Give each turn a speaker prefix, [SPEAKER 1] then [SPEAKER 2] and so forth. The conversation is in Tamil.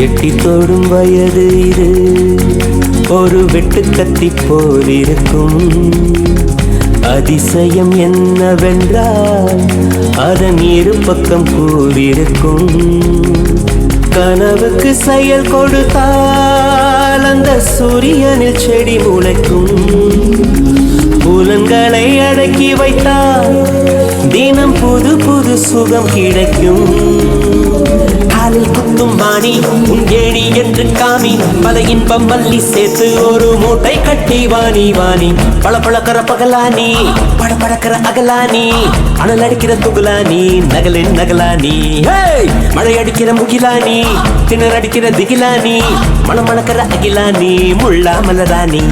[SPEAKER 1] எட்டி தொடும் வயது இது ஒரு வெட்டுக்கத்தி போல் இருக்கும். அதிசயம் என்னவென்றால் அதன் இரு பக்கம் கூறிருக்கும். கனவுக்கு செயல் கொடுத்தால் அந்த சூரியனில் செடி முளைக்கும். புலன்களை அடக்கி வைத்தால் தினம் புது புது சுகம் கிடைக்கும். காலில் குத்தும் வாணி உங்கேணி என்று காமி பல இன்பம் மல்லி சேர்த்து ஒரு மூட்டை கட்டி வாணி வாணி பல பழக்கிற பகலானி படப்படக்கிற அகலானி அனல் அடிக்கிற துகுலானி நகலின் நகலானி மழை அடிக்கிற முகிலானி திணற அடிக்கிற திகிலானி மணமணக்கிற அகிலானி முள்ளா மலராணி.